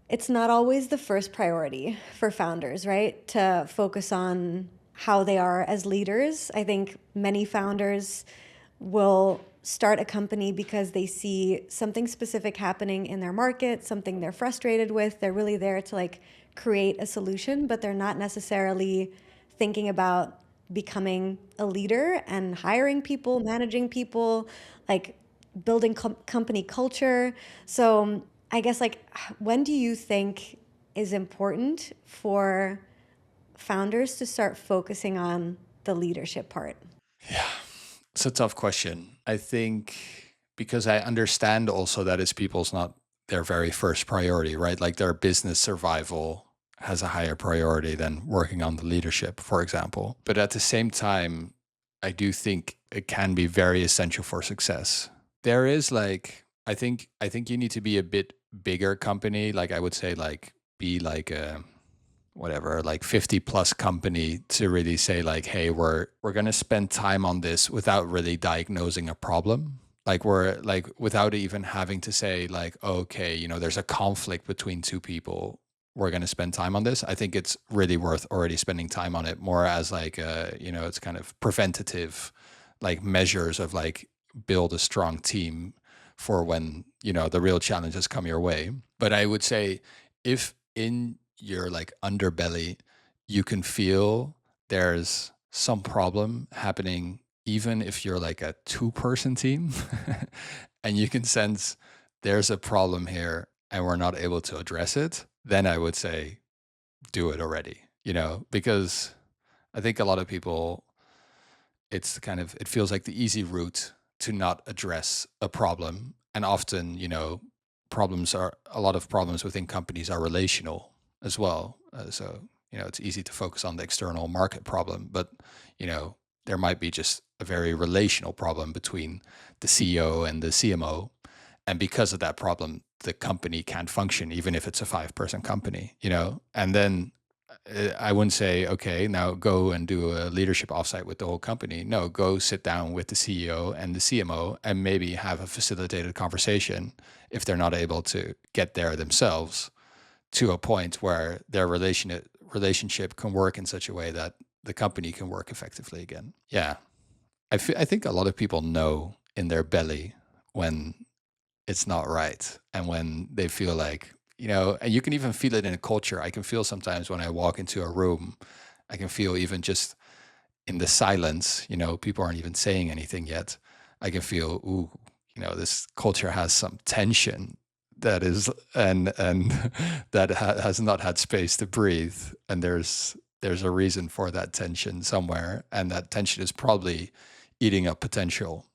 it's not always the first priority for founders, right? To focus on how they are as leaders. I think many founders will start a company because they see something specific happening in their market, something they're frustrated with. They're really there to like create a solution, but they're not necessarily thinking about becoming a leader and hiring people, managing people, like building company culture. So I guess like when do you think is important for founders to start focusing on the leadership part? Yeah, it's a tough question. I think because I understand also that it's people's not their very first priority, right? Like their business survival has a higher priority than working on the leadership, for example. But at the same time, I do think it can be very essential for success. There is like I think you need to be a bit bigger company. Like I would say like be like a whatever like 50 plus company to really say like hey we're going to spend time on this without really diagnosing a problem, like we're like without even having to say like okay, there's a conflict between two people, we're going to spend time on this. I think it's really worth already spending time on it more as like it's kind of preventative like measures of like build a strong team for when the real challenges come your way. But I would say if in your like underbelly you can feel there's some problem happening, even if you're like a two-person team, and you can sense there's a problem here and we're not able to address it, then I would say do it already, because I think a lot of people, it feels like the easy route to not address a problem. And often, a lot of problems within companies are relational as well. So it's easy to focus on the external market problem, but, there might be just a very relational problem between the CEO and the CMO. And because of that problem, the company can't function, even if it's a five-person company, and then I wouldn't say, okay, now go and do a leadership offsite with the whole company. No, go sit down with the CEO and the CMO and maybe have a facilitated conversation if they're not able to get there themselves to a point where their relationship can work in such a way that the company can work effectively again. Yeah. I think a lot of people know in their belly when it's not right. And when they feel like, and you can even feel it in a culture. I can feel sometimes when I walk into a room, I can feel even just in the silence, people aren't even saying anything yet. I can feel, ooh, this culture has some tension that is, and that has not had space to breathe. And there's a reason for that tension somewhere. And that tension is probably eating up potential.